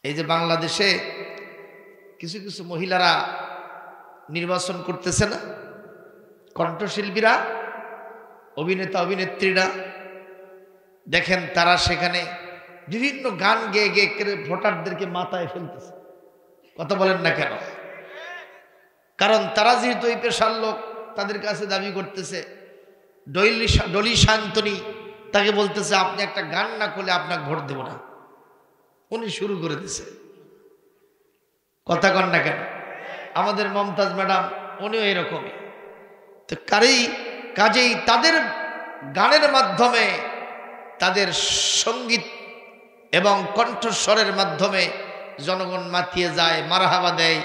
এই যে বাংলাদেশে কিছু কিছু মহিলারা নির্বাচন করতেছে না, কণ্ঠশিল্পীরা, অভিনেতা অভিনেত্রীরা, দেখেন তারা সেখানে বিভিন্ন গান গেয়ে গেয়ে ভোটারদেরকে মাথায় ফেলতেছে। কথা বলেন না কেন? কারণ তারা যেহেতু এই পেশার লোক, তাদের কাছে দাবি করতেছে, ডলি শান্তনী তাকে বলতেছে আপনি একটা গান না করলে আপনাকে ভোট দেব না। উনি শুরু করে দিছে। কথা কন না কেন? আমাদের মমতাজ ম্যাডাম উনিও এরকমই। তো কাজেই তাদের গানের মাধ্যমে, তাদের সঙ্গীত এবং কণ্ঠস্বরের মাধ্যমে জনগণ মাতিয়ে যায়, মারহাবা দেয়,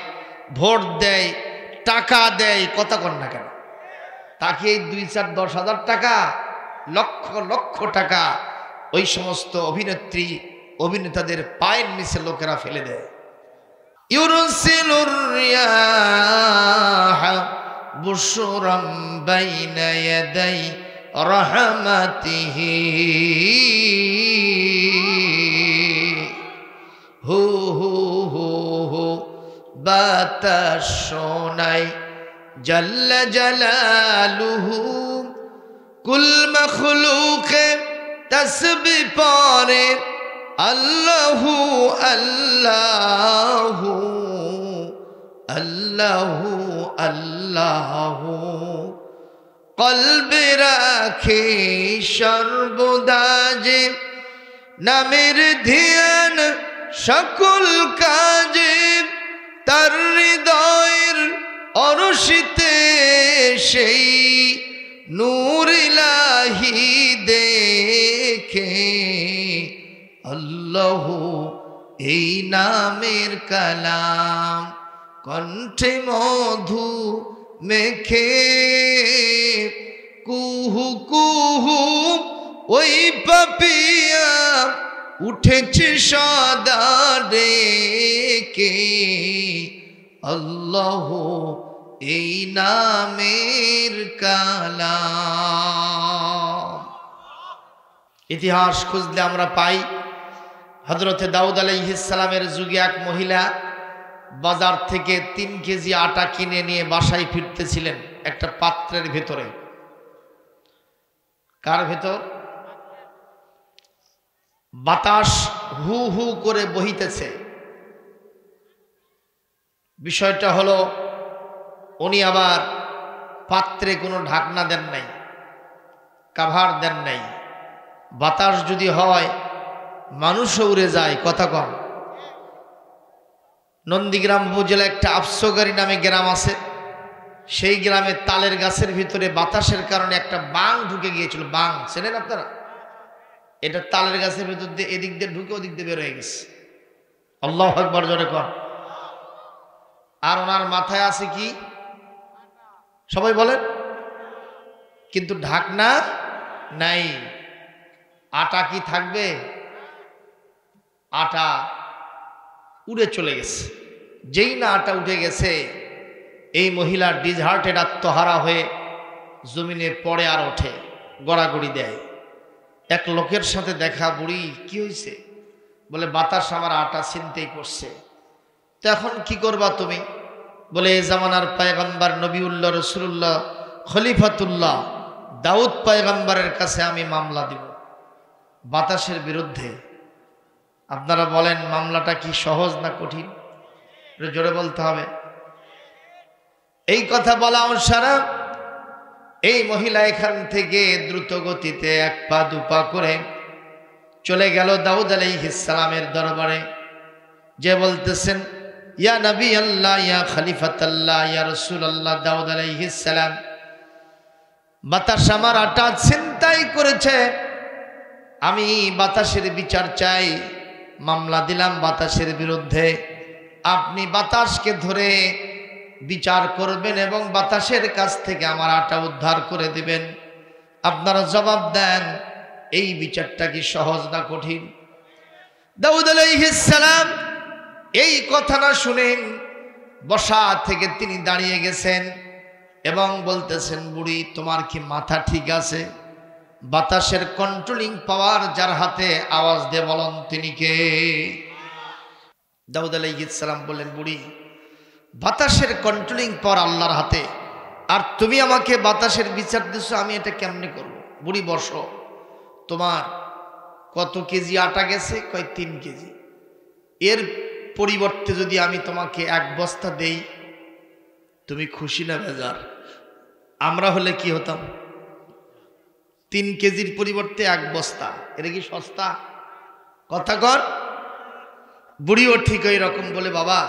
ভোট দেয়, টাকা দেয়। কথা কন না কেন? তাকে 2-4-10,000 টাকা, লক্ষ লক্ষ টাকা ওই সমস্ত অভিনেত্রী অভিনেতাদের পায়ের নিচে লোকেরা ফেলে দেয়। ইউরসিলুর রিয়াহ বুশরাম বাইনা ইয়াদাই রাহমাতিহি হু হু হু হু বাতাস শোনাই জাল্লা জালালুহু কুল মখলুকে তসবিহ পড়ে আল্লাহু আল্লাহু আল্লাহু আল্লাহু কলবে রাখে সর্বদা যে নামের ধ্যান সকল কাজে, তার হৃদয়ের অরশিতে সেই নূর ইলাহি দেখে আল্লাহু এই নামের কালাম কণ্ঠে মধু মেখে কুহু কুহু ওই পাপিয়া উঠেছে সদা ডেকে আল্লাহু এই নামের কালাম। ইতিহাস খুঁজলে আমরা পাই হযরতে দাউদ আলাইহিস সালামের যুগে এক মহিলা বাজার থেকে 3 কেজি আটা কিনে নিয়ে বাসায় ফিরতেছিলেন একটা পাত্রের ভেতরে। কার ভেতর? বাতাস হু হু করে বহিতেছে। বিষয়টা হলো উনি আবার পাত্রে কোনো ঢাকনা দেন নাই, কাভার দেন নাই। বাতাস যদি হয় মানুষও উড়ে যায়। কথা কন। নন্দীগ্রাম উপজেলা একটা আফসোগারি নামে গ্রাম আছে, সেই গ্রামে তালের গাছের ভিতরে বাতাসের কারণে একটা বাং ঢুকে গিয়েছিল। বাং চেনেন আপনারা? এটা তালের গাছের ভিতর দিয়ে এদিক দিয়ে ঢুকে ওদিক দিয়ে বের হয়ে গেছে। আল্লাহু আকবার জোরে কন। আর ওনার মাথায় আছে কি? সবাই বলেন। কিন্তু ঢাকনা নাই। আটা কি থাকবে? আটা উড়ে চলে গেছে। যেই না আটা উঠে গেছে, এই মহিলা ডিসহার্টেড, আত্মহারা হয়ে জমিনে পড়ে আর ওঠে, গড়াগড়ি দেয়। এক লোকের সাথে দেখা, বুড়ি কি হয়েছে? বলে বাতাস আমার আটা ছিনতাই করছে। তো এখন কি করবা তুমি? বলে এ জামানার পয়গম্বর নবিউল্লাহ রাসূলুল্লাহ খলিফাতুল্লাহ দাউদ পয়গম্বরের কাছে আমি মামলা দিব বাতাসের বিরুদ্ধে। আপনারা বলেন মামলাটা কি সহজ না কঠিন? জোরে বলতে হবে। এই কথা বলা অনুসারে এই মহিলা এখান থেকে দ্রুত গতিতে 1 পা 2 পা করে চলে গেল দাউদ আলাইহিস সালামের দরবারে। যে বলতেছেন, ইয়া নবী আল্লাহ, ইয়া খলিফাতুল্লাহ, ইয়া রাসূলুল্লাহ দাউদ আলাইহিস সালাম, বাতাস আমার আটা ছিনতাই করেছে, আমি বাতাসের বিচার চাই। মামলা দিলাম বাতাসের বিরুদ্ধে। আপনি বাতাসকে ধরে বিচার করবেন এবং বাতাসের কাছ থেকে আমার আটা উদ্ধার করে দিবেন। আপনারা জবাব দেন, এই বিচারটা কি সহজ না কঠিন? দাউদ আলাইহিস সালাম এই কথা না শুনেন বসা থেকে তিনি দাঁড়িয়ে গেছেন এবং বলতেছেন, বুড়ি তোমার কি মাথা ঠিক আছে? বাতাসের কন্ট্রোলিং পাওয়ার যার হাতে, আওয়াজ দিয়ে বলুন তিনি কে? দাউদ আলাইহিস সালাম বললেন, বুড়ি বাতাসের কন্ট্রোলিং পাওয়ার আল্লাহর হাতে, আর তুমি আমাকে বাতাসের বিচার দিচ্ছ, আমি এটা কেমনে করব? বুড়ি বসো, তোমার কত কেজি আটা গেছে? কয় 3 কেজি। এর পরিবর্তে যদি আমি তোমাকে 1 বস্তা দেই, তুমি খুশি না বেজার? আমরা হলে কি হতাম? 3 কেজির পরিবর্তে 1 বস্তা, এটা কি সস্তা? কথা কর। বুড়িও ঠিক ওই রকম বলে, বাবা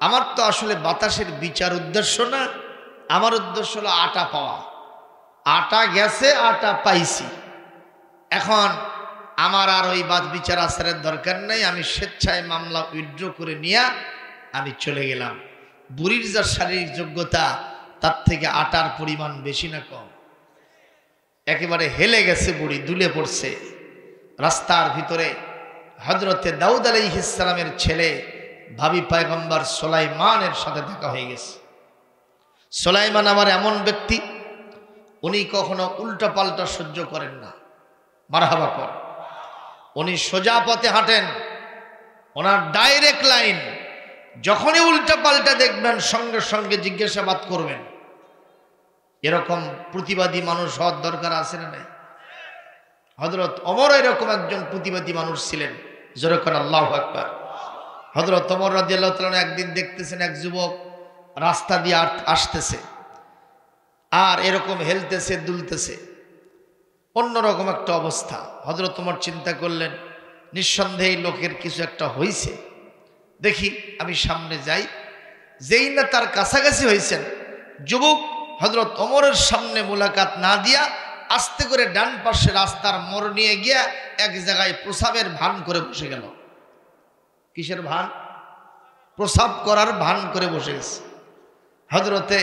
আমার তো আসলে বাতাসের বিচার উদ্দেশ্য না, আমার উদ্দেশ্য হলো আটা পাওয়া। আটা গেছে, আটা পাইছি, এখন আমার আর ওই বাদ বিচার আচারের দরকার নেই, আমি স্বেচ্ছায় মামলা উইথড্র করে নিয়ে আমি চলে গেলাম। বুড়ির যা শারীরিক যোগ্যতা, তার থেকে আটার পরিমাণ বেশি না কম? একেবারে হেলে গেছে, বুড়ি দুলে পড়ছে। রাস্তার ভিতরে হযরতে দাউদ আলাইহিস সালামের ছেলে ভাবি পয়গম্বর সুলাইমানের সাথে দেখা হয়ে গেছে। সুলাইমান আমার এমন ব্যক্তি, উনি কখনো উল্টা পাল্টা সহ্য করেন না। মারহাবা কর। উনি সোজা পথে হাঁটেন, ওনার ডাইরেক্ট লাইন। যখনই উল্টা পাল্টা দেখবেন সঙ্গে সঙ্গে জিজ্ঞাসাবাদ করবেন। এরকম প্রতিবাদী মানুষ হওয়ার দরকার আছে না নাই? হযরত ওমর এরকম একজন প্রতিবাদী মানুষ ছিলেন। জোরে করে আল্লাহু আকবার। হযরত ওমর রাদিয়াল্লাহু তাআলা একদিন দেখতেছেন এক যুবক রাস্তা দিয়ে আসতেছে, আর এরকম হেলতেছে দুলতেছে, অন্যরকম একটা অবস্থা। হযরত ওমর চিন্তা করলেন, নিঃসন্দেহে লোকের কিছু একটা হয়েছে, দেখি আমি সামনে যাই। যেই না তার কাছাকাছি হয়েছেন, যুবক হযরত ওমরের সামনে মোলাকাত না দিয়া আস্তে করে ডান পাশে রাস্তার মোড় নিয়ে গিয়া এক জায়গায় প্রসাবের ভান করে বসে গেল। কিসের ভান? প্রসাব করার ভান করে বসে গেছে। হযরতে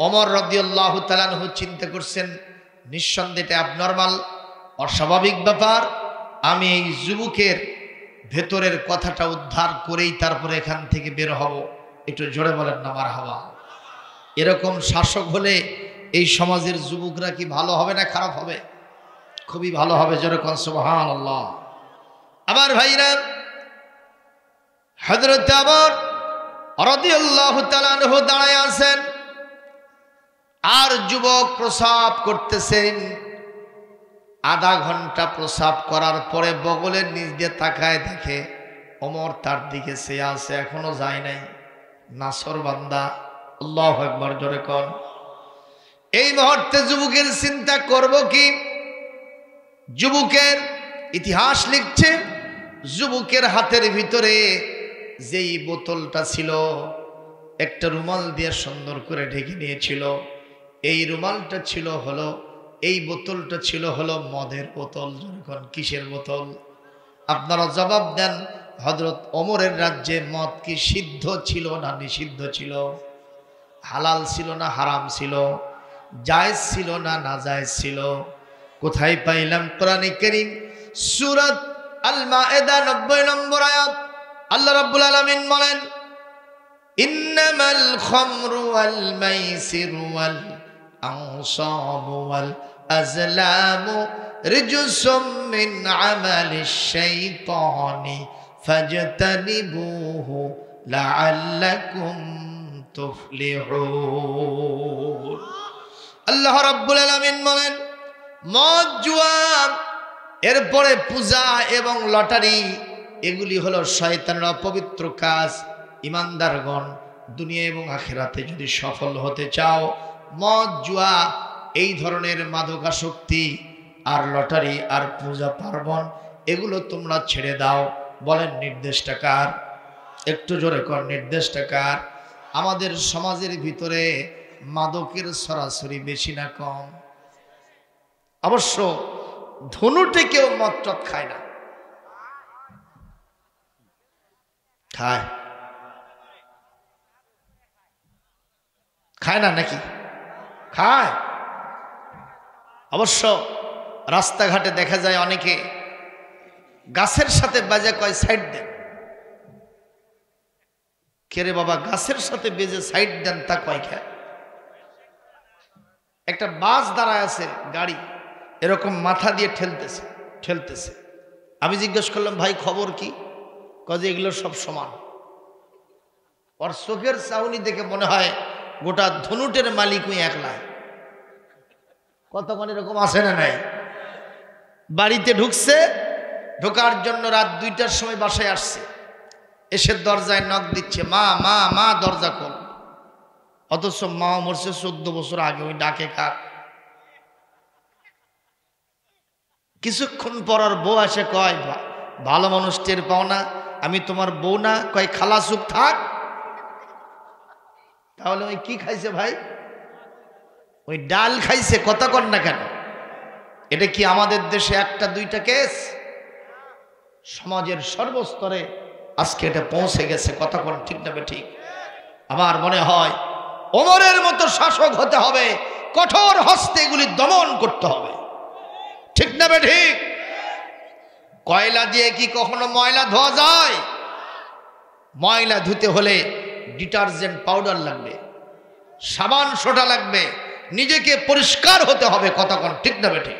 ওমর রাদিয়াল্লাহু তাআলা আনহু চিন্তা করছেন, নিঃসন্দেহে এটা অ্যাবনর্মাল, অস্বাভাবিক ব্যাপার। আমি এই যুবকের ভেতরের কথাটা উদ্ধার করেই তারপরে এখান থেকে বের হব। একটু জোরে বলেন না মারহাবা। এরকম শাসক হলে এই সমাজের যুবকরা কি ভালো হবে না খারাপ হবে? খুবই ভালো হবে। জোরে কোন সুবহানাল্লাহ। আমার ভাইরা, হযরত ওমর রাদিয়াল্লাহু তাআলা আনহু দাঁড়ায় আছেন, আর যুবক প্রসাব করতেছেন। আধা ঘন্টা প্রসাব করার পরে বগলের নিচ দিয়ে তাকায় দেখে ওমর তার দিকে চেয়ে আছে, এখনো যায় নাই। নাসর বান্দা। আল্লাহু আকবার। জোরে কোন। এই মুহূর্তে যুবকের চিন্তা করব কি? যুবকের ইতিহাস লিখছে, যুবকের হাতের ভিতরে যেই বোতলটা ছিল, একটা রুমাল দিয়ে সুন্দর করে ঢেকে নিয়েছিল। এই রুমালটা ছিল হলো, এই বোতলটা ছিল হলো মদের বোতল। যখন কিসের বোতল? আপনারা জবাব দেন। হযরত ওমরের রাজ্যে মদ কি সিদ্ধ ছিল না নিষিদ্ধ ছিল? হালাল ছিল না হারাম ছিল? জায়েজ ছিল না নাজায়েজ ছিল? কোথায় পাইলাম? কোরআনে কারীম সূরা আল মায়েদা 90 নম্বর আয়াত। আল্লাহ রাব্বুল আলামিন বলেন, ইন্নামাল খামরু ওয়াল মাইসিরু ওয়াল আনসাবু ওয়াল আজলামু রিজসুম মিন আমালিশ শাইতানি ফাজতানিবুহু লাআল্লাকুম তুফলিহুন। আল্লাহ রাব্বুল আলামিন বলেন, মদ, জুয়া, এরপরে পূজা এবং লটারি, এগুলি হলো শয়তানের অপবিত্র কাজ। ইমানদারগণ, দুনিয়া এবং আখিরাতে যদি সফল হতে চাও, মদ, জুয়া, এই ধরনের মাদকাসক্তি আর লটারি আর পূজা পার্বণ, এগুলো তোমরা ছেড়ে দাও। বলেন নির্দেশটা কার? একটু জোরে কর, নির্দেশটা কার? আমাদের সমাজের ভিতরে মাদকের সরাসরি বেশি না কম? অবশ্য ধনুটে কেউ মদ টদ খায় না। খায়? খায় না নাকি? খায়। অবশ্য রাস্তাঘাটে দেখা যায় অনেকে গাছের সাথে বাজে কয় সাইড দেন। কে রে বাবা, গাছের সাথে বেজে সাইড দেন তা কয় খায়? একটা বাস দাঁড়ায় আছে, গাড়ি এরকম মাথা দিয়ে ঠেলতেছে ঠেলতেছে। আমি জিজ্ঞেস করলাম, ভাই খবর কি? কাজে এগুলো সব সমান। ওর চোখের চাউনি দেখে মনে হয় গোটা ধনুটের মালিক ওই একলা। কতক্ষণ এরকম আসে না নাই? বাড়িতে ঢুকছে, ঢোকার জন্য রাত 2টার সময় বাসায় আসছে, এসে দরজায় নক দিচ্ছে, মা মা মা দরজা খোল। অথচ মা মরছে 14 বছর আগে। ওই ডাকে কাক। কিছুক্ষণ পর আর বউ আসে, কয় ভালো মানুষ টের পাও না, আমি তোমার বউ না? কয় খালা চুপ থাক। তাহলে ওই কি খাইছে ভাই? ওই ডাল খাইছে। কথা কন না কেন? এটা কি আমাদের দেশে একটা দুইটা কেস? সমাজের সর্বস্তরে আজকে এটা পৌঁছে গেছে। কথা কন ঠিক না ঠিক? আমার মনে হয় ওমরের মতো শাসক হতে হবে, কঠোর হস্তে এগুলি দমন করতে হবে। ঠিক না ঠিক? কয়লা দিয়ে কি কখনো ময়লা ধোয়া যায়? ময়লা ধুতে হলে ডিটারজেন্ট পাউডার লাগবে, সাবান সোটা লাগবে, নিজেকে পরিষ্কার হতে হবে। কথা কন ঠিক না ঠিক?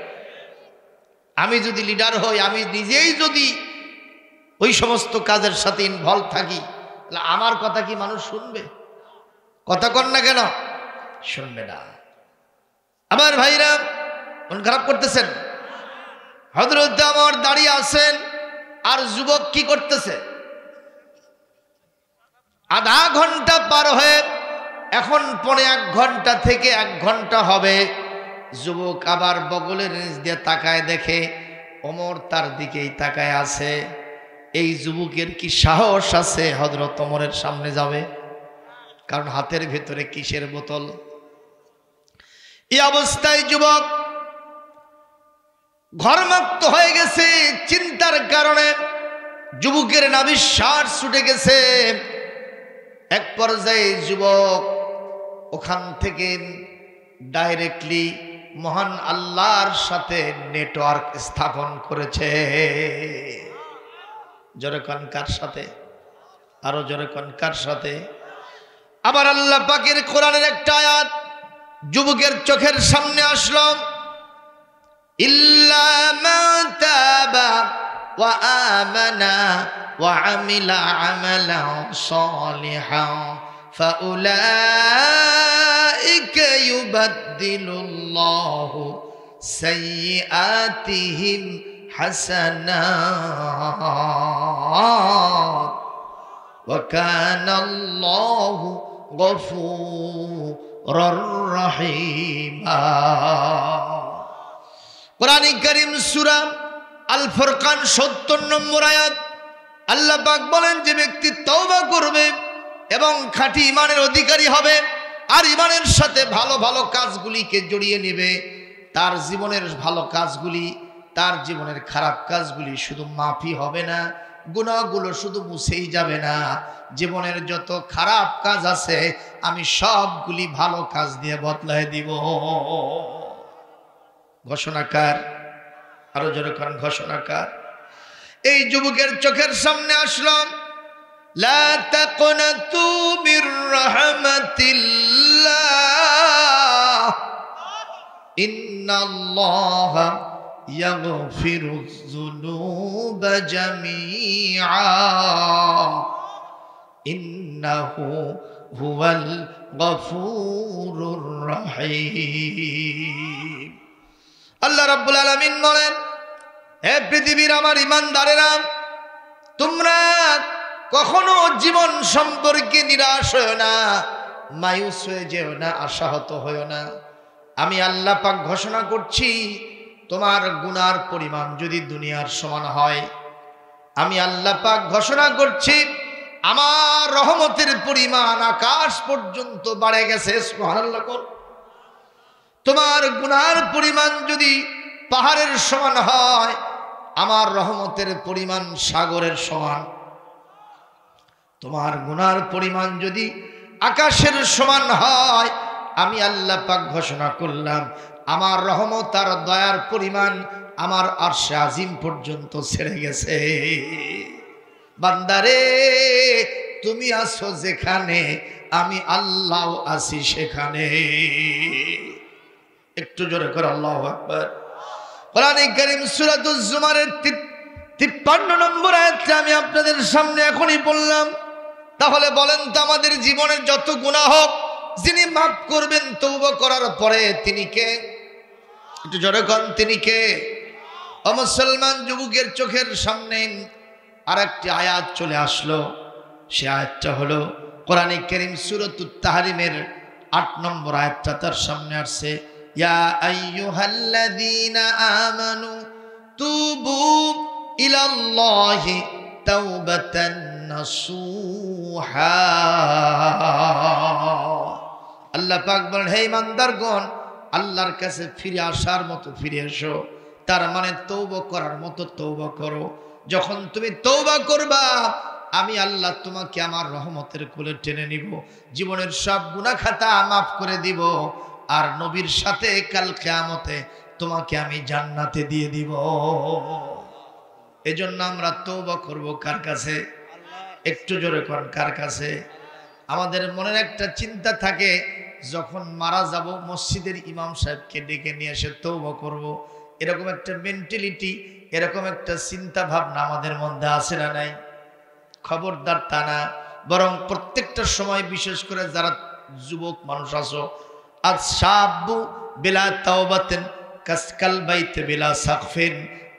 আমি যদি লিডার হই, আমি নিজেই যদি ওই সমস্ত কাজের সাথে ইনভলভ থাকি, তাহলে আমার কথা কি মানুষ শুনবে? কথা কন না কেন? শুনবে না। আমার ভাইরা মন খারাপ করতেছেন? হযরত ওমর দাঁড়িয়ে আছেন, আর যুবক কি করতেছে? আধা ঘন্টা পার হয়ে এখন 1.5 ঘন্টা থেকে 1 ঘন্টা হবে। যুবক আবার বগলের নিচ দিয়ে তাকায়, দেখে ওমর তার দিকেই তাকায় আছে। এই যুবকের কি সাহস আছে হযরত ওমরের সামনে যাবে? কারণ হাতের ভেতরে কিসের বোতল। এই অবস্থায় যুবক ঘরমুক্ত হয়ে গেছে চিন্তার কারণে। যুবকের নাভিশ্বাস ছুটে গেছে। এক পর্যায়ে যুবক ওখান থেকে ডাইরেক্টলি মহান আল্লাহর সাথে নেটওয়ার্ক স্থাপন করেছে। জোরে কোন কার সাথে? আরো জোরে কোন কার সাথে? আবার আল্লাহ পাকের কোরআনের একটা আয়াত যুবকের চোখের সামনে আসলো, ইল্লা মান তাবা ওয়া আমানা ওয়া আমিলা আমালান সালিহান ফাউলাইকা ইউবাদদিলুল্লাহু সাইয়্যাতিহিম হাসানাত ওয়া কানাল্লাহু গফুরুর রহিমা। কোরআন কারীম সূরা আল ফুরকান ৭০ নম্বর আয়াত। আল্লাহ পাক বলেন, যে ব্যক্তি তওবা করবে এবং খাঁটি ঈমানের অধিকারী হবে আর ঈমানের সাথে ভালো ভালো কাজগুলিকে জড়িয়ে নেবে, তার জীবনের ভালো কাজগুলি, তার জীবনের খারাপ কাজগুলি শুধু মাফি হবে না, গুনাহগুলো শুধু মুছেই যাবে না, জীবনের যত খারাপ কাজ আছে আমি সবগুলি ভালো কাজ দিয়ে বদলায় দিব। ঘোষণাকার, আরো জোরে করেন ঘোষণাকার। এই যুবকের চোখের সামনে আসলো, লা তাকনাতু মির রাহমাতিল্লাহ ইন্নাল্লাহা ইয়াগফিরুয যুনুবা জামিআ ইন্নাহু হুয়াল গফুরুর রহিম। আল্লাহ রাব্বুল আলামিন বলেন, হে পৃথিবীর আমার ঈমানদারেরা, তোমরা কখনো জীবন সম্পর্কে নিরাশ হয়ো না, মায়ুস হয়ে যেও না, আশাহত হয়ো না। আমি আল্লাহ পাক ঘোষণা করছি, তোমার গুনার পরিমাণ যদি দুনিয়ার সমান হয়, আমি আল্লাহ পাক ঘোষণা করছি আমার রহমতের পরিমাণ আকাশ পর্যন্ত বাড়ে গেছে। সুবহানাল্লাহ। তোমার গুনার পরিমাণ যদি পাহাড়ের সমান হয়, আমার রহমতের পরিমাণ সাগরের সমান। তোমার গুনার পরিমাণ যদি আকাশের সমান হয়, আমি আল্লাহ পাক ঘোষণা করলাম আমার রহমত আর দয়ার পরিমাণ আমার আরশে আজিম পর্যন্ত ছেড়ে গেছে। বান্দারে, তুমি আছো যেখানে, আমি আল্লাহ আছি সেখানে। একটু জোরে করে আল্লাহু আকবার। কোরআনে কারীম সূরাতুজ জুমারের 53 নম্বর আয়াতটা আমি আপনাদের সামনে এখনই বললাম। তাহলে বলেন তো, আমাদের জীবনের যত গুনাহ হোক, যিনি মাফ করবেন তওবা করার পরে, তিনি কে? একটু জোরে কোন, তিনি কে? ও মুসলমান যুবকের চোখের সামনে আরেকটি আয়াত চলে আসলো। সে আয়াতটা হলো কোরআনে কারীম সূরাতুত তাহরিমের 8 নম্বর আয়াতটা তার সামনে আসছে। ইয়া আইয়ুহাল্লাযীনা আমানু তুবু ইলাল্লাহি তাওবাতান নাসুহা। আল্লাহ পাক বলেন, হে ইমানদারগণ, আল্লাহর কাছে ফিরে আসার মতো ফিরে এসো। তার মানে তওবা করার মতো তওবা করো। যখন তুমি তওবা করবা, আমি আল্লাহ তোমাকে আমার রহমতের কোলে টেনে নিব, জীবনের সব গুনাহ খাতা মাফ করে দিব, আর নবীর সাথে কাল কিয়ামতে তোমাকে আমি জান্নাতে দিয়ে দিব। এজন্য আমরা তওবা করব কার কাছে? একটু জোরে কোন, কার কাছে? আমাদের মনের একটা চিন্তা থাকে, যখন মারা যাব মসজিদের ইমাম সাহেবকে ডেকে নিয়ে এসে তওবা করব। এরকম একটা মেন্টালিটি, এরকম একটা চিন্তা ভাবনা আমাদের মধ্যে আছে না নাই? খবরদার, তা না। বরং প্রত্যেকটা সময়, বিশেষ করে যারা যুবক মানুষ আছো, আজ শাবু বিলা তাওবাতিন কাসকাল বাইতে বিলা সাকফিন।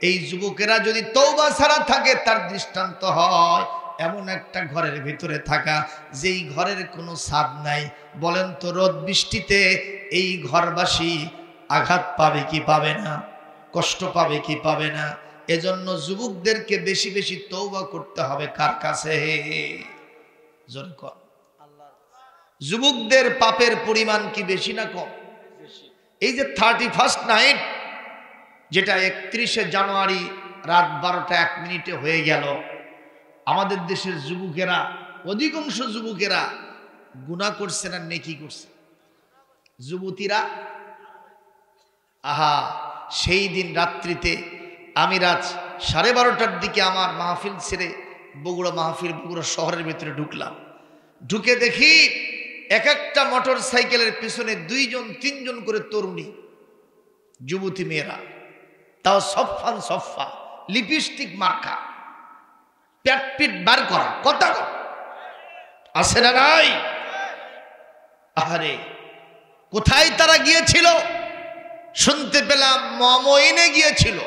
এই যুবকেরা যদি তওবা ছাড়া থাকে, তার দৃষ্টান্ত হয় এমন একটা ঘরের ভিতরে থাকা, যেই ঘরের কোনো ছাদ নাই। বলেন তো, রোদ বৃষ্টিতে এই ঘরবাসী আঘাত পাবে কি পাবে না? কষ্ট পাবে কি পাবে না? এজন্য যুবকদেরকে বেশি বেশি তওবা করতে হবে কার কাছে? জোরে কর। যুবকদের পাপের পরিমাণ কি বেশি না কম? এই যে 31st নাইট, যেটা 31শে জানুয়ারি রাত 12টা 1 মিনিটে হয়ে গেল, আমাদের দেশের যুবকেরা, অধিকাংশ যুবকেরা গুনাহ করছে না নেকি করছে? যুবতীরা, আহা, সেই দিন রাত্রিতে আমি রাত 12:30টার দিকে আমার মাহফিল ছেড়ে বগুড়া শহরের ভিতরে ঢুকলাম। ঢুকে দেখি এক একটা মোটর সাইকেলের পিছনে 2 জন 3 জন করে তরুণী যুবতী মেয়েরা, তাও সফা লিপস্টিক মার্কা, পেট বার করা, কথা আছে না নাই? আরে কোথায় তারা গিয়েছিল? শুনতে পেলাম মমইনে গিয়েছিল।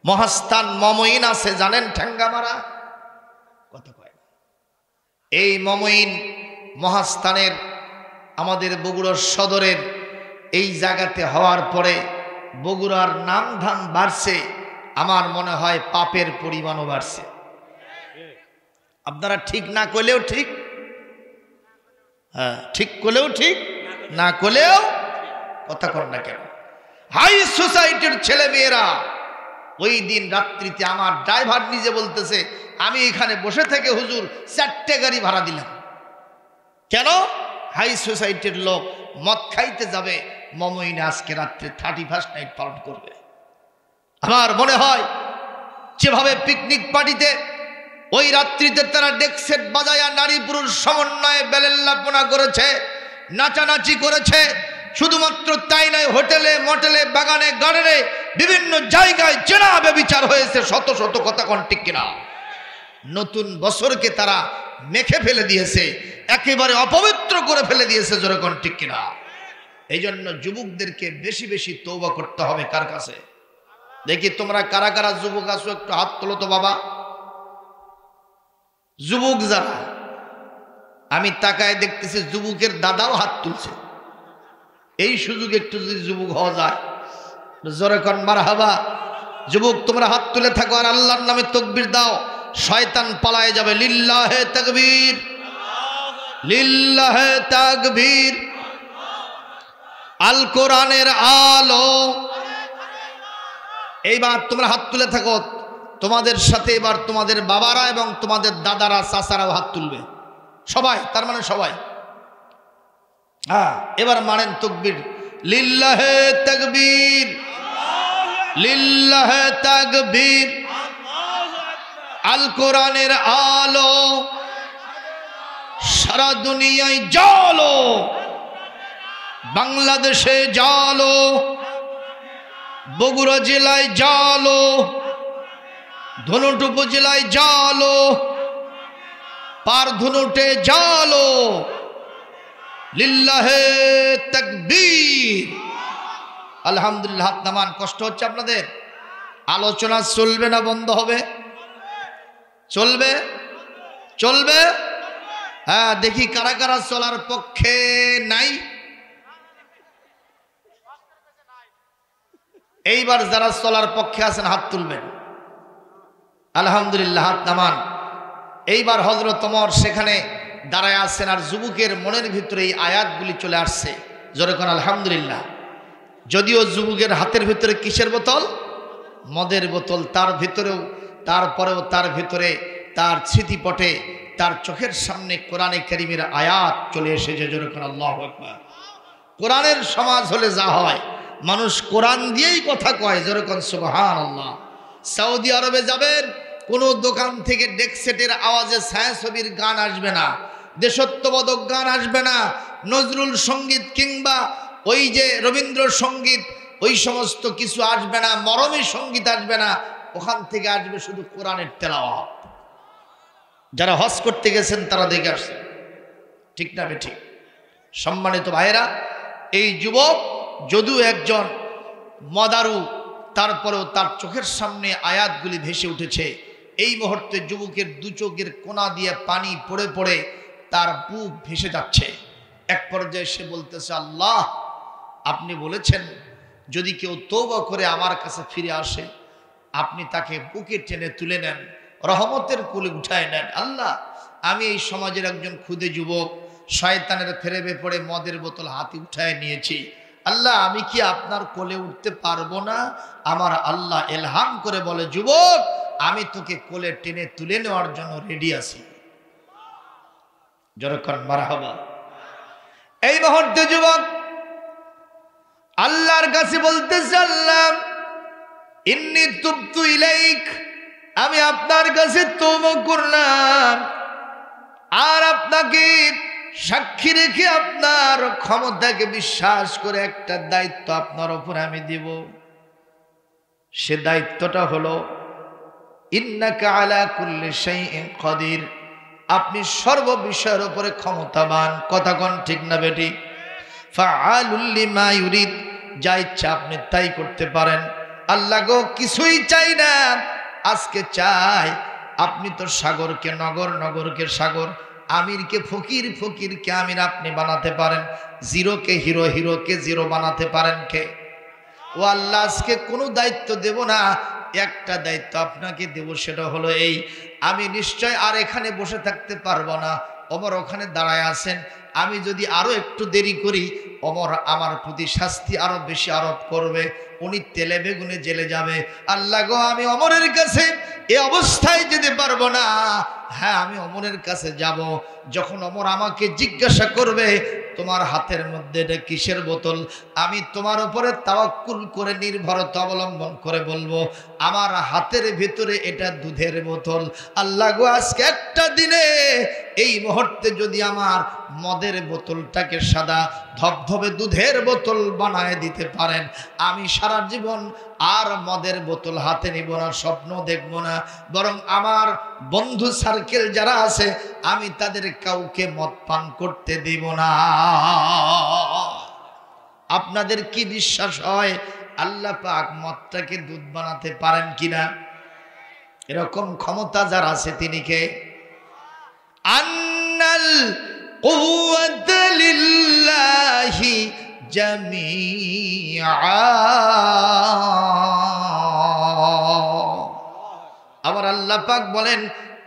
মহাস্থান মমইন আছে জানেন? ঠ্যাঙ্গামারা কথা কয়। এই মমইন মহাস্থানের আমাদের বগুড়া সদরের এই জায়গাতে হওয়ার পরে বগুড়ার নাম ধাম বাড়ছে, আমার মনে হয় পাপের পরিমাণও বাড়ছে। আপনারা ঠিক না করলেও ঠিক, হ্যাঁ, ঠিক করলেও ঠিক, না করলেও কথা কর না কেন? হাই সোসাইটির ছেলে মেয়েরা ওই দিন রাত্রিতে, আমার ড্রাইভার নিজে বলতেছে, আমি এখানে বসে থেকে হুজুর 4টে গাড়ি ভাড়া দিলাম। কেন? হাই সোসাইটির লোক মদ খাইতে যাবে মমইনে, আজকে রাত্রে 31st নাইট পালন করবে। আমার মনে হয় যেভাবে পিকনিক পার্টিতে ওই রাত্রিতে তারা ডেক সেট বাজায়া নারী পুরুষ সমন্বয়ে বেলেল্লাপনা করেছে, নাচানাচি করেছে, শুধুমাত্র তাই নয়, হোটেলে মোটেলে বাগানে গার্ডেনে বিভিন্ন জায়গায় চেনা ব্যভিচার হয়েছে, শত শত কথা কোন ঠিক কিনা? নতুন বছরকে তারা মেখে ফেলে দিয়েছে, একেবারে অপবিত্র করে ফেলে দিয়েছে, জোরে কোন ঠিক কিনা? এই জন্য যুবকদেরকে বেশি বেশি তওবা করতে হবে কার কাছে? দেখি তোমরা কারা কারা যুবক আছো, একটু হাত তোলো তো বাবা। যুবক যারা, আমি তাকায় দেখতেছি যুবকের দাদাও হাত তুলছে। এই সুযোগ একটু যদি যুবক হওয়া যায়, জোরে কোন মারহাবা। যুবক তোমরা হাত তুলে থাকো আর আল্লাহর নামে তাকবীর দাও, শয়তান পালায়ে যাবে। লিল্লাহে তাকবীর, লিল্লাহে তাকবীর। আল কোরআনের আলো। এইবার তোমরা হাত তুলে থাকো, তোমাদের সাথে এবার তোমাদের বাবারা এবং তোমাদের দাদারা চাচারাও হাত তুলবে, সবাই, তার মানে সবাই। হ্যাঁ, এবার মানেন তাকবীর। লিল্লাহে তাকবীর, লিল্লাহে তাকবীর। আল কোরআনের আলো সারা দুনিয়ায় জ্বালো, বাংলাদেশে জ্বালো, বগুড়া জেলায় জ্বালো, ধুনুট উপজেলায় জালো, পার ধুনুটে জালো, লিল্লাহে তাকবীর। আলহামদুলিল্লাহ। হাত নামান। কষ্ট হচ্ছে আপনাদের? আলোচনা চলবে না বন্ধ হবে? চলবে, চলবে। হ্যাঁ, দেখি কারা কারা চলার পক্ষে নাই। এইবার যারা চলার পক্ষে আছেন হাত তুলবেন। আলহামদুলিল্লাহ। হাত নামান। এইবার হযরত ওমর সেখানে দাঁড়ায় আছেন, আর যুবকের মনের ভিতরে এই আয়াতগুলি চলে আসছে। জোরে কোন আলহামদুলিল্লাহ। যদিও যুবকের হাতের ভিতরে কিসের বোতল? মদের বোতল। তারপরেও তার ভিতরে তার স্মৃতিপটে তার চোখের সামনে কোরআনে কারীমের আয়াত চলে এসেছে। জোরে কোন আল্লাহু আকবার। কোরআনের সমাজ হলে যা হয়, মানুষ কোরআন দিয়েই কথা কয়। জোরে কোন সুবহানাল্লাহ। সৌদি আরবে যাবেন, কোনো দোকান থেকে ডেকসেটের আওয়াজে ছায়াছবির গান আসবে না, দেশত্ববোধক গান আসবে না, নজরুল সঙ্গীত কিংবা ওই যে রবীন্দ্রসঙ্গীত ওই সমস্ত কিছু আসবে না, মরমী সঙ্গীত আসবে না। ওখান থেকে আসবে শুধু কোরআনের তেলাওয়াত। যারা হজ করতে গেছেন তারা দেখে আসছেন, ঠিক না বেঠিক? সম্মানিত ভাইয়েরা, এই যুবক যদিও একজন মদারু, তারপরেও তার চোখের সামনে আয়াতগুলি ভেসে উঠেছে। এই মুহূর্তে যুবকের দু চোখের কোনা দিয়ে পানি পড়ে পড়ে তার বুক ভেসে যাচ্ছে। এক পর্যায়ে সে বলতেছে, আল্লাহ, আপনি বলেছেন যদি কেউ তওবা করে আমার কাছে ফিরে আসে, আপনি তাকে বুকে টেনে তুলে নেন, রহমতের কোলে উঠায় নেন। আল্লাহ, আমি এই সমাজের একজন ক্ষুদে যুবক, শয়তানের ফেরেবে পড়ে মদের বোতল হাতে উঠায় নিয়েছি। আল্লাহ, আমি কি আপনার কোলে উঠতে পারবো না? আমার আল্লাহ ইলহাম করে বলে, যুবক, আমি তোকে কোলে টেনে তুলে নেওয়ার জন্য রেডি আছি। যখন মারহাবা। এই মুহূর্তে যুবক আল্লাহর কাছে বলতেছে, আল্লাহ, ইন্নী তুবতু ইলাইক, আমি আপনার কাছে তওবা করলাম, আর আপনাকে সাক্ষী রেখে আপনার ক্ষমতাকে বিশ্বাস করে একটা দায়িত্ব আপনার উপর আমি দিব। সে দায়িত্বটা হলো, ইন্নাকা আলা কুল্লি শাইইন কাদির, আপনি সর্ব বিষয়ের উপরে ক্ষমতাবান। কথা কোন ঠিক না বেটি? ফাআলুল লিমা ইউরিদ, যা ইচ্ছা আপনি তাই করতে পারেন। আল্লাহ গো, কিছুই চাই না, আজকে চাই আপনি তো সাগরকে নগর, নগরকে সাগর, আমিরকে ফকির, ফকিরকে আমির আপনি বানাতে পারেন, জিরোকে হিরো, হিরোকে জিরো বানাতে পারেন কে? ও আল্লাহ, আজকে কোনো দায়িত্ব দেব না, একটা দায়িত্ব আপনাকে দেব, সেটা হলো এই, আমি নিশ্চয় আর এখানে বসে থাকতে পারবো না। ওমর ওখানে দাঁড়ায় আছেন, আমি যদি আরো একটু দেরি করি, ওমর আমার প্রতি শাস্তি আরো বেশি আরোপ করবে, উনি তেলে বেগুনে জেলে যাবে। আল্লাহ গো, আমি ওমরের কাছে এ অবস্থায় যেতে পারবো না। হ্যাঁ, আমি ওমরের কাছে যাব, যখন ওমর আমাকে জিজ্ঞাসা করবে তোমার হাতের মধ্যে এটা কিসের বোতল, আমি তোমার উপরে তাওয়াক্কুল করে নির্ভরতা অবলম্বন করে বলবো আমার হাতের ভিতরে এটা দুধের বোতল। আল্লাহ গো, আজকে একটা দিনে এই মুহূর্তে যদি আমার মদের বোতলটাকে সাদা ধবধবে দুধের বোতল বানায় দিতে পারেন, আমি সারা জীবন আর মদের বোতল হাতে নিব না, স্বপ্ন দেখব না, বরং আমার বন্ধু সার্কেল যারা আছে আমি তাদের কাউকে মদ পান করতে দিব না। আপনাদের কি বিশ্বাস হয় আল্লাহ পাক মদটাকে দুধ বানাতে পারেন কিনা? এরকম ক্ষমতা যার আছে তিনি কে? আন্নাল কুওয়াতা লিল্লাহি জামিআ। আমার আল্লাহ পাক বলেন,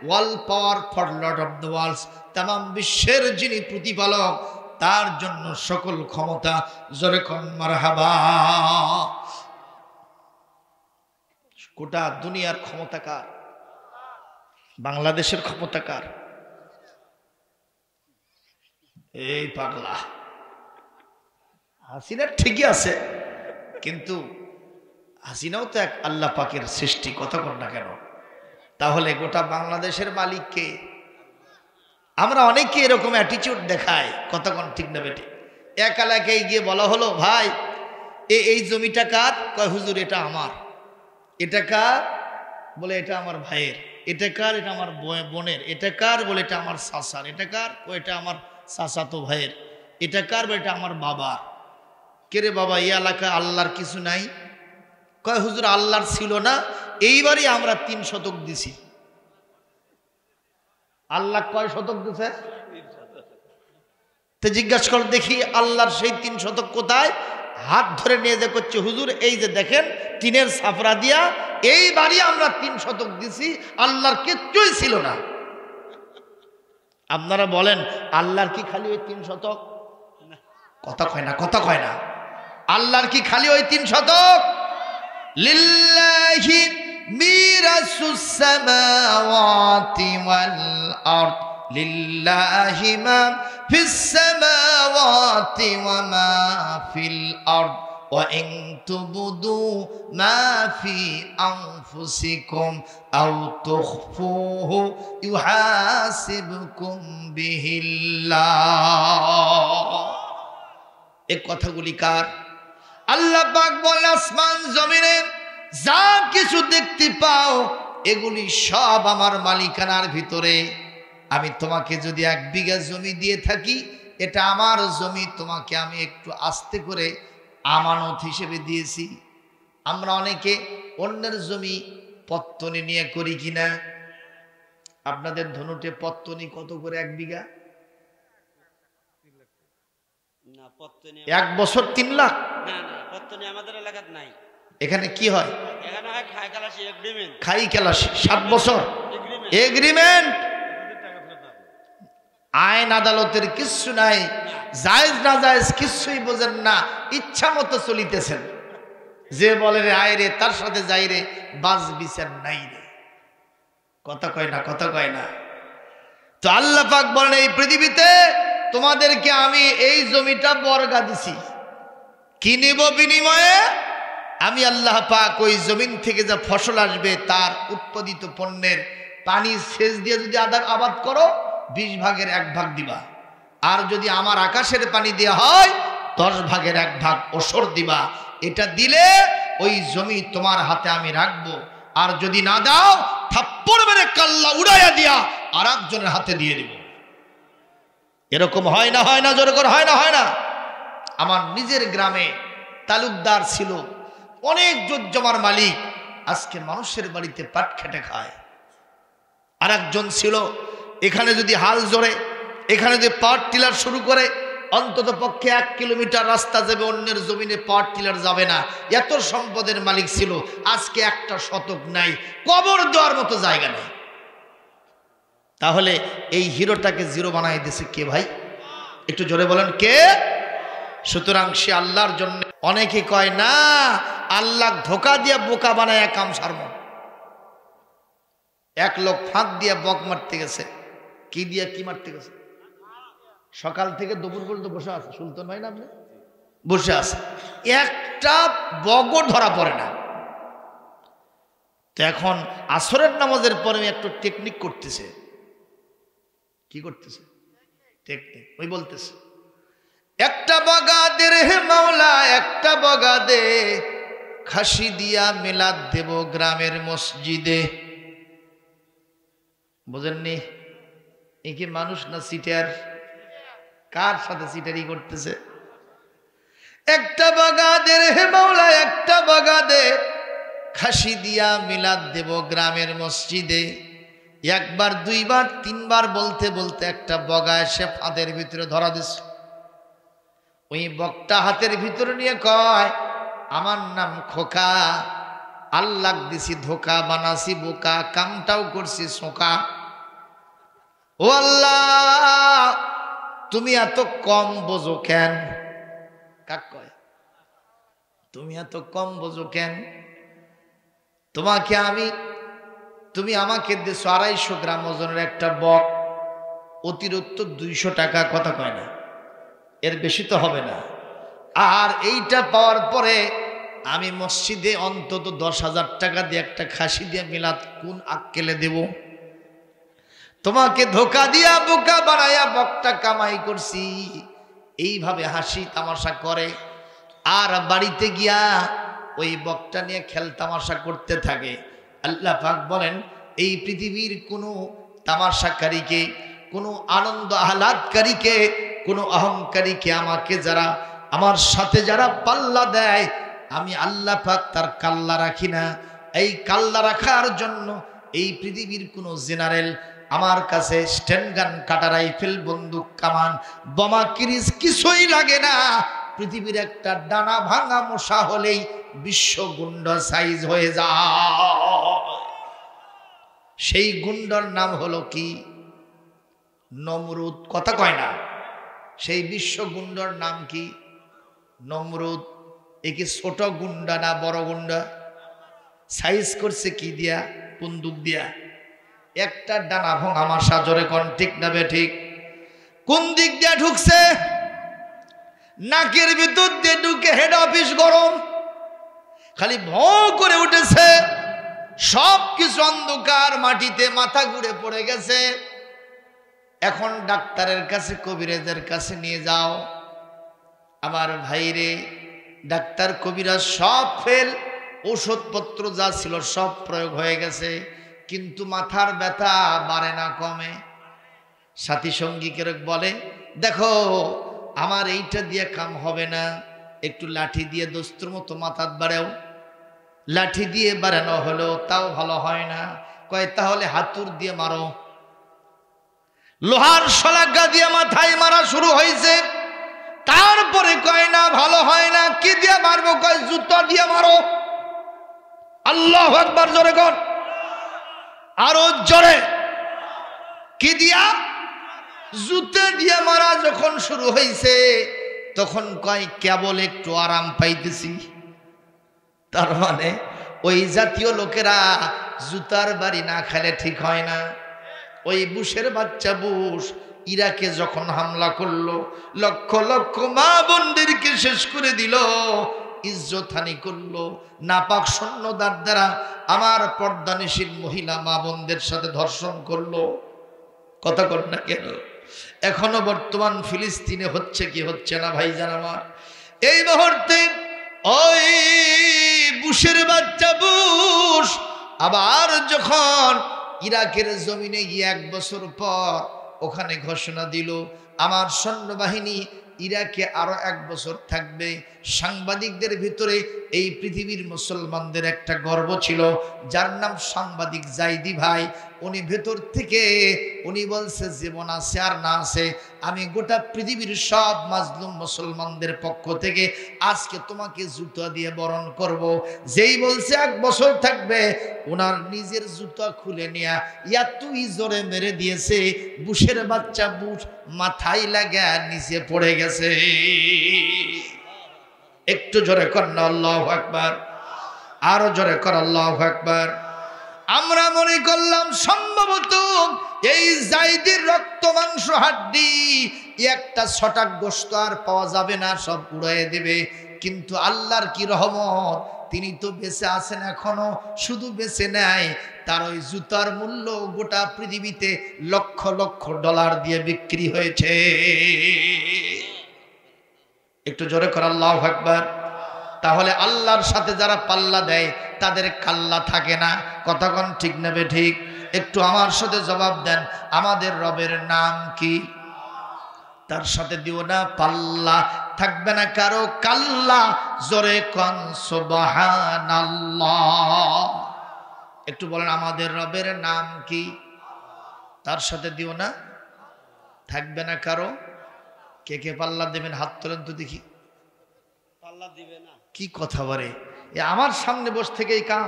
wall power for lord of the worlds, তামাম বিশ্বের যিনি প্রতিপালক তার জন্য সকল ক্ষমতা। জোরে কোন মারহাবা। গোটা দুনিয়ার ক্ষমতা কার? বাংলাদেশের ক্ষমতা কার? এই পাগলা হাসিনা ঠিকই আছে, কিন্তু হাসিনাও তো এক আল্লাহ পাকের সৃষ্টি। কথা কর না কেন? তাহলে গোটা বাংলাদেশের মালিক কে? আমরা অনেকে এরকম অ্যাটিটিউড দেখায়। কতক্ষণ ঠিক না বেটি? এক এলাকায় গিয়ে বলা হলো, ভাই এই জমিটা কার? কয় হুজুর এটা আমার। এটা কার? বলে এটা আমার ভাইয়ের, এটা কার, এটা আমার বোনের, এটা কার, বলে এটা আমার চাচার, এটা কার, ও এটা আমার চাচাতো ভাইয়ের, এটা কার, বলে এটা আমার বাবার। কে রে বাবা, এই এলাকায় আল্লাহর কিছু নাই? কয় হুজুর আল্লাহর ছিল না, এইবারই আমরা 3 শতক দিছি। আল্লাহ কয় শতক দিছে? তো জিজ্ঞাসা কর দেখি আল্লাহর সেই 3 শতক কোথায়? হাত ধরে নিয়ে যে করছে হুজুর এই যে দেখেন টিনের ছাপরা দিয়া এইবারই আমরা 3 শতক দিছি, আল্লাহর কিচ্ছুই ছিল না। আপনারা বলেন আল্লাহর কি খালি ওই 3 শতক? কথা কয় না, কথা কয় না। আল্লাহর কি খালি ওই 3 শতক? লিল্লাহি মিরাসুস সামাওয়াতি ওয়াল আরদ, লিল্লাহি মা ফিস সামাওয়াতি ওয়া মা ফিল আরদ ওয়া ইন তুবদু মা ফি আনফুসিকুম আও তুখফুহু ইউহাসিবকুম বিহিল্লাহ। এই কথাগুলি কার? আল্লাহ পাক বলে আসমান জমিনে যা কিছু দেখতে পাও এগুলি সব আমার মালিকানার ভিতরে। আমি তোমাকে যদি 1 বিঘা জমি দিয়ে থাকি, এটা আমার জমি, তোমাকে আমি একটু আস্তে করে আমানত হিসেবে দিয়েছি। আমরা অনেকে অন্যের জমি পত্তনি নিয়ে করি কিনা? আপনাদের ধনুটে পত্তনি কত করে 1 বিঘা? 1 বছর 3 লাখ? না না, পত্তনি আমাদের এলাকাতে নাই। এখানে কি হয়? এখানে হয় খাই খালাসি এগ্রিমেন্ট। খাই খেলাসি 7 বছর এগ্রিমেন্ট। আইন আদালতের কিচ্ছু নাই, জায়েজ না জায়েজ কিচ্ছুই বোঝেন না, ইচ্ছা মতো চলিতেছেন। যে বলে রে আয় রে তার সাথে যাই রে, বাজ বিচার নাই রে। কথা কয় না, কথা কয় না। তো আল্লাহ পাক বলেন এই পৃথিবীতে তোমাদেরকে আমি এই জমিটা বর্গা দিছি, কি নিব বিনিময়ে? আমি আল্লাহ পাক ওই জমিন থেকে যা ফসল আসবে তার উৎপাদিত পণ্যের পানি সেচ দিয়ে যদি আবাদ করো 20 ভাগের 1 ভাগ দিবা। আর যদি আমার আকাশের পানি দেওয়া হয় 10 ভাগের 1 ভাগ ওসর দিবা। এটা দিলে ওই জমি তোমার হাতে আমি রাখবো, আর যদি না দাও থাপ্পড় মেরে কাল্লা উড়াইয়া দিয়া আর একজনের হাতে দিয়ে দিব। এরকম হয় না, হয় না? জোর করে হয় না, হয় না? আমার নিজের গ্রামে তালুকদার ছিল, অনেক জোতজমার মালিক, আজকে মানুষের বাড়িতে পাট খেটে খায়। আর একজন ছিল এখানে যদি হাল জোরে, এখানে যদি পাট টিলার শুরু করে অন্তত পক্ষে 1 কিলোমিটার রাস্তা যাবে, অন্যের জমিনে পাট টিলার যাবে না। এত সম্পদের মালিক ছিল, আজকে 1টা শতক নাই, কবর দেওয়ার মতো জায়গা নেই। তাহলে এই হিরোটাকে জিরো বানাই দিয়েছে কে ভাই? একটু জোরে বলেন কে? সুতরাং সে আল্লাহর জন্য। অনেকে কয় না আল্লাহ ধোকা দিয়া বোকা বানায় কাম সারম। 1 লোক ফাঁক দিয়া বক মারতে গেছে। কি দিয়া কি মারতে গেছে? সকাল থেকে দুপুর পর্যন্ত বসে আছে, সুলতান হয় না আপনি? বসে আছে, একটা বগও ধরা পড়ে না। তো এখন আসরের নামাজের পরে একটু টেকনিক করতেছে। কি করতেছে? টেকনিক। ওই বলতেছে একটা বগা দে রে মাওলা, একটা বগা দে, খাসি দিয়া মিলাদ দেব গ্রামের মসজিদে। বুঝেননি? এ কি মানুষ না সিটার? কার সাথে সিটারি করতেছে? একটা বগা দে রে মাওলা, একটা বগা দে, খাসি দিয়া মিলাদ দেব গ্রামের মসজিদে। 1 বার 2 বার 3 বার বলতে বলতে একটা বগা এসে ফাঁদের ভিতরে ধরা দিছে। ওই বকটা হাতের ভিতরে নিয়ে কয় আমার নাম খোকা, আল্লাহ দিছি ধোকা, বানাসি বোকা, কামটাও করছি সোকা। ও আল্লাহ তুমি এত কম বোঝো কেন? কাক কয় তুমি এত কম বোঝো কেন? তুমি আমাকে দিছো 250 গ্রাম ওজনের একটা বক, অতিরিক্ত 200 টাকা। কথা কয় না? এর বেশি তো হবে না। আর এইটা পাওয়ার পরে আমি মসজিদে অন্তত 10,000 টাকা দিয়ে একটা খাসি দিয়ে মিলাদ কোন আক্কেলে দেব? তোমাকে ধোকা দিয়া বোকা বানাইয়া বকটা কামাই করছি। এইভাবে হাসি তামাশা করে, আর বাড়িতে গিয়া ওই বকটা নিয়ে খেল তামাশা করতে থাকে। আল্লাহ পাক বলেন এই পৃথিবীর কোনো তামাশাকারীকে, কোনো আনন্দ আহ্লাদকারীকে, কোনো অহংকারীকে আমাকে যারা আমার সাথে যারা পাল্লা দেয়, আমি আল্লাহ পাক তার কাল্লা রাখি না। এই কাল্লা রাখার জন্য এই পৃথিবীর কোনো জেনারেল আমার কাছে স্ট্যান্ড গান, কাটা রাইফেল, বন্দুক, কামান, বোমা, কিরিচ কিছুই লাগে না। পৃথিবীর একটা ডানা ভাঙা মশা হলেই বিশ্ব গুন্ড সাইজ হয়ে যায়। সেই গুন্ডর নাম হলো কি? নমরুদ। কথা কয় না? সেই বিশ্ব গুন্ডর নাম কি? নমরুদ। এ কি ছোট গুন্ডা না বড় গুন্ডা? সাইজ করছে কি দিয়া? বন্দুক দিয়া। একটা ডানা ভাঙা মশা, জোরে কোন ঠিক না বেঠিক? কোন দিক দিয়ে ঢুকছে? নাকের ভিতর দিয়ে ঢুকে হেড অফিস গরম, খালি ভয় করে উঠেছে, সব কিছু অন্ধকার, মাটিতে মাথা ঘুরে পড়ে গেছে। এখন ডাক্তারের কাছে, কবিরাজের কাছে নিয়ে যাও। আমার ভাইরে, ডাক্তার কবিরাজ সব ফেল, ওষুধপত্র যা ছিল সব প্রয়োগ হয়ে গেছে, কিন্তু মাথার ব্যথা বাড়ে না, কমে। সাথী সঙ্গীকে বলে, দেখো আমার এইটা দিয়ে কাম হবে না, একটু লাঠি দিয়ে দোস্তুর মতো মাথাত বাড়াও। লাঠি দিয়ে বাড়ানো হলো তাও ভালো হয় না। কয় তাহলে হাতুর দিয়ে মারো। লোহার শলাকা দিয়ে মাথায় মারা শুরু হয়েছে। তারপরে কয় না ভালো হয় না, কি দিয়ে মারবো? কয় জুতা দিয়ে মারো। আল্লাহু আকবার, জোরে কর, আরো জোরে। কি দিয়া? জুতা দিয়ে মারা যখন শুরু হয়েছে তখন কয় কেবল একটু আরাম পাইতেছি। তার মানে ওই জাতীয় লোকেরা জুতার বাড়ি না খেলে ঠিক হয় না। ওই বুশের বাচ্চা বুশ ইরাকে যখন হামলা করলো, লক্ষ লক্ষ মা বোনদেরকে শেষ করে দিল, ইজ্জতহানি করলো, নাপাক সৈন্যদের দ্বারা আমার পর্দানিশীল মহিলা মা বোনদের সাথে ধর্ষণ করলো। কথা কর না কেন? এখনো বর্তমান ফিলিস্তিনে হচ্ছে কি হচ্ছে না ভাইজান আমার? এই মুহূর্তে ওই বুশের বাচ্চা বুশ আবার যখন ইরাকের জমিনে গিয়ে 1 বছর পর ওখানে ঘোষণা দিল আমার সৈন্যবাহিনী ইরাকে আরো 1 বছর থাকবে, সাংবাদিকদের ভিতরে এই পৃথিবীর মুসলমানদের একটা গর্ব ছিল, যার নাম সাংবাদিক জাইদি ভাই। উনি ভেতর থেকে উনি বলছে, জীবন আছে আর না আছে, আমি গোটা পৃথিবীর সব মাজলুম মুসলমানদের পক্ষ থেকে আজকে তোমাকে জুতা দিয়ে বরণ করব। যেই বলছে 1 বছর থাকবে, ওনার নিজের জুতা খুলে নিয়ে এতই জোরে মেরে দিয়েছে, বুশের বাচ্চা বুশ মাথায় লাগা নিচে পড়ে গেছে। একটু জোরে কর না আল্লাহু আকবার, আরো জোরে কর আল্লাহু আকবার। আমরা মনে করলাম সম্ভবত এই জাইদের রক্ত মাংস হাড্ডি একটা ছটাক গোশত আর পাওয়া যাবে না, সব উড়াইয়ে দেবে। কিন্তু আল্লাহর কি রহমত, তিনি তো বেঁচে আছেন এখনো। শুধু বেঁচে নেয়, তার ওই জুতার মূল্য গোটা পৃথিবীতে লক্ষ লক্ষ ডলার দিয়ে বিক্রি হয়েছে। একটু জোরে কর আল্লাহু আকবার। তাহলে আল্লাহর সাথে যারা পাল্লা দেয় তাদের কাল্লা থাকে না। কথা কোন ঠিক নেবে ঠিক? একটু আমার সাথে জবাব দেন, আমাদের রবের নাম কি? তার সাথে দিও না পাল্লা, থাকবে না কারো কাল্লা। জোরে কোন সুবহানাল্লাহ। একটু বলেন আমাদের রবের নাম কি? তার সাথে দিও না, থাকবে না কারো। কে কে পাল্লা দেবেন হাত তোলেন তো দেখি। পাল্লা দিবে না? কি কথা বলে, এ আমার সামনে বসে থেকে এই কাম।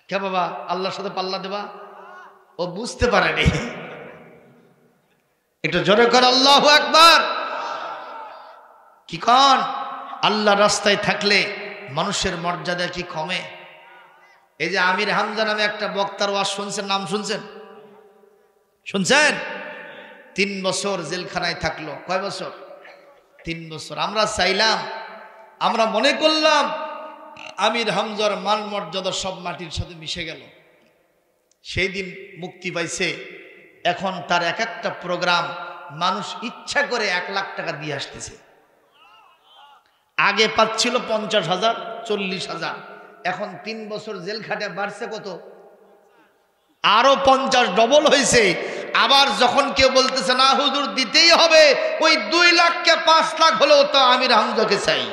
কে বাবা আল্লাহর সাথে পাল্লা দেবা? ও বুঝতে পারেনি। একটু জোরে কর আল্লাহু আকবার। কি কন? আল্লাহ রাস্তায় থাকলে মানুষের মর্যাদা কি কমে? এই যে আমির হামজা নামে একটা বক্তার ওয়াজ শুনছেন, নাম শুনছেন? শুনছেন? 3 বছর জেলখানায় থাকলো। কয় বছর? 3 বছর। আমরা চাইলাম, আমরা মনে করলাম আমির হামজার মান মর্যাদা সব মাটির সাথে মিশে গেল। সেই দিন মুক্তি পাইছে। এখন তার এক একটা প্রোগ্রাম মানুষ ইচ্ছা করে 1 লাখ টাকা দিয়ে আসতেছে। আগে পাচ্ছিল 50,000, 40,000, এখন 3 বছর জেল খাটে বাড়ছে কত, আরো 50 ডবল হয়েছে। আবার যখন কেউ বলতেছে না হুজুর দিতেই হবে, ওই 2 লাখকে 5 লাখ হলেও তো আমির হামজাকে চাই।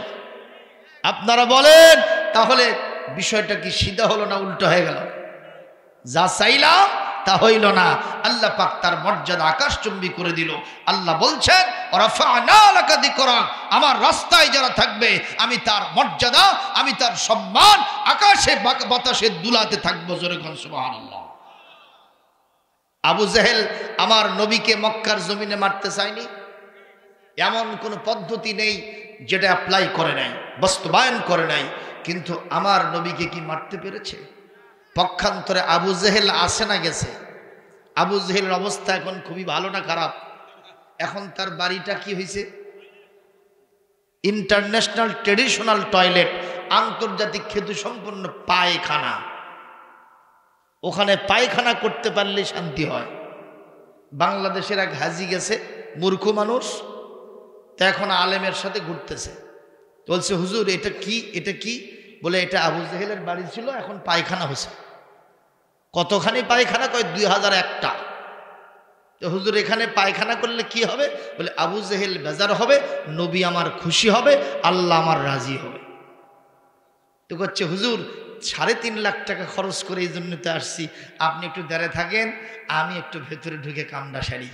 আপনারা বলেন তাহলে বিষয়টা কি সিধা হলো না উল্টো হয়ে গেল? যা চাইলাম তা হইল না, আল্লাহ পাক তার মর্যাদা আকাশচুম্বী করে দিল। আল্লাহ বলছেন রাফা'না লাকা যিকরাক, আমার রাস্তায় যারা থাকবে আমি তার মর্যাদা, আমি তার সম্মান আকাশে বাতাসে দুলাতে থাকবো। জোরে কোন সুবহানাল্লাহ। আবু জেহেল আমার নবীকে মক্কার জমিনে মারতে চায়নি, এমন কোনো পদ্ধতি নেই যেটা অ্যাপ্লাই করে নাই, বাস্তবায়ন করে নাই, কিন্তু আমার নবীকে কি মারতে পেরেছে? পক্ষান্তরে আবু জেহেল আসে না গেছে। আবু জেহেলের অবস্থা এখন খুবই ভালো না খারাপ? এখন তার বাড়িটা কি হয়েছে? ইন্টারন্যাশনাল ট্রেডিশনাল টয়লেট, আন্তর্জাতিক খ্যাতিসম্পন্ন পায়খানা। ওখানে পায়খানা করতে পারলে শান্তি হয়। বাংলাদেশের এক হাজি গেছে, মূর্খ মানুষ, তা এখন আলেমের সাথে ঘুরতেছে, বলছে হুজুর এটা কি, এটা কি? বলে এটা আবু জেহেলের বাড়ি ছিল, এখন পায়খানা হয়েছে। কতখানি পায়খানা? কয় 2001টা। তো হুজুর এখানে পায়খানা করলে কি হবে? বলে আবু জেহেল বেজার হবে, নবী আমার খুশি হবে, আল্লাহ আমার রাজি হবে। তো করছে হুজুর 3.5 লাখ টাকা খরচ করে এই জন্য তো আসছি, আপনি একটু দাঁড়িয়ে থাকেন, আমি একটু ভেতরে ঢুকে কামড়া সারি।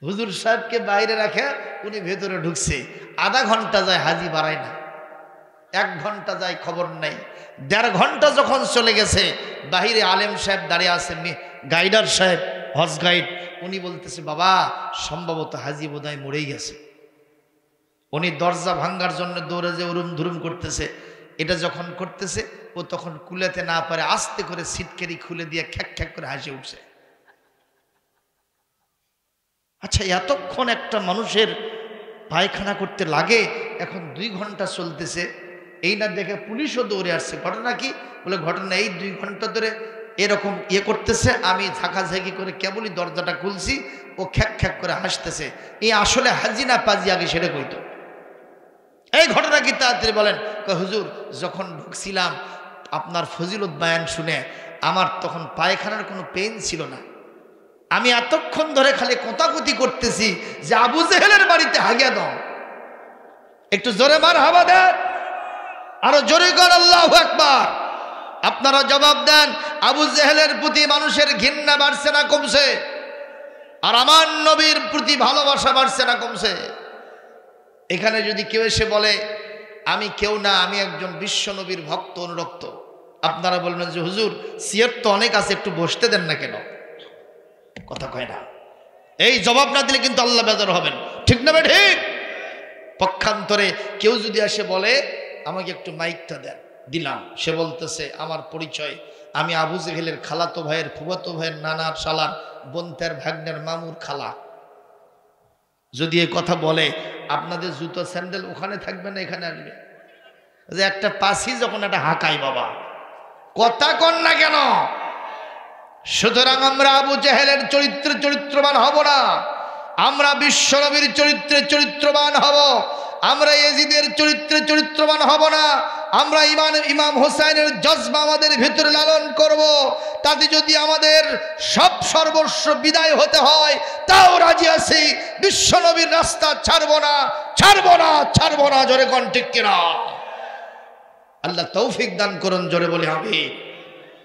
হুজুর সাহেবকে বাইরে রাখে উনি ভেতরে ঢুকছে। আধা ঘন্টা যায়, হাজি বাড়ায় না। 1 ঘন্টা যায়, খবর নাই। 1.5 ঘন্টা যখন চলে গেছে, বাহিরে আলেম সাহেব দাঁড়িয়ে আছে, গাইডার সাহেব, হজ গাইড, উনি বলতেছে বাবা সম্ভবত হাজি বোধহয় মরেই গেছে। উনি দরজা ভাঙ্গার জন্য দৌড়ে যে উরুম ধুরুম করতেছে, এটা যখন করতেছে ও তখন কুলেতে না পারে আস্তে করে সিটকেরি খুলে দিয়ে খ্যাক খ্যাক করে হাসি উঠছে। আচ্ছা এতক্ষণ একটা মানুষের পায়খানা করতে লাগে, এখন 2 ঘন্টা চলতেছে, এই না দেখে পুলিশও দৌড়ে আসছে। ঘটনা কি? বলে ঘটনা এই 2 ঘন্টা ধরে এরকম করতেছে, আমি থাকাঝাকি করে কেবলই দরজাটা খুলছি, ও খ্যাক খ্যাক করে হাসতেছে। এই আসলে হাজি না পাজি আগে সেটা কইতো। এই ঘটনা কি তাড়াতাড়ি বলেন। হুজুর যখন ঢুকছিলাম আপনার ফজিলত বায়ান শুনে আমার তখন পায়খানার কোনো পেইন ছিল না, আমি এতক্ষণ ধরে খালি কোতাকুতি করতেছি যে আবু জেহেলের বাড়িতে হাগিয়া দাও। একটু জোরে মার হাবা দেন, আরো জোরে কর আল্লাহু আকবার। আপনারা জবাব দেন, আবু জেহেলের প্রতি মানুষের ঘৃণা বাড়ছে না কমছে? আর আমার নবীর প্রতি ভালোবাসা বাড়ছে না কমছে? এখানে যদি কেউ এসে বলে আমি কেউ না, আমি একজন বিশ্ব নবীর ভক্ত অনুরক্ত, আপনারা বলবেন যে হুজুর সিয়ার তো অনেক আছে, একটু বসতে দেন না কেন? কথা কয় না। এই জবাব না দিলে কিন্তু আল্লাহ বেজার হবেন, ঠিক না? ঠিক। পক্ষান্তরে কেউ যদি এসে বলে আমাকে একটু মাইকটা দেন, দিলাম, সে বলতেছে আমার পরিচয় আমি আবু জেহেলের খালাতো ভাইয়ের, ফুফাতো ভাইয়ের, নানার, শালার, বোনতার, ভাগ্নের, মামুর খালা, যদি এই কথা বলে আপনাদের জুতো স্যান্ডেল ওখানে থাকবে না এখানে আসবে? যে একটা পাশি যখন একটা হাঁকাই বাবা, কথা কন না কেন? সুতরাং আমরা আবু জেহেলের চরিত্রে চরিত্রবান হব না, আমরা বিশ্বনবীর চরিত্রে চরিত্রবান হব। আমরা ইয়াজিদের চরিত্রে চরিত্রবান হব না, আমরা ইমাম হোসাইনের জজবা আমাদের ভিতরে লালন করব। তাতে যদি আমাদের সব সর্বস্ব বিদায় হতে হয় তাও রাজি আছি, বিশ্বনবীর রাস্তা ছাড়বো না, ছাড়বো না, ছাড়বো না। জোরে কোন ঠিক কিনা? আল্লাহ তৌফিক দান করুন, জোরে বলে আমি।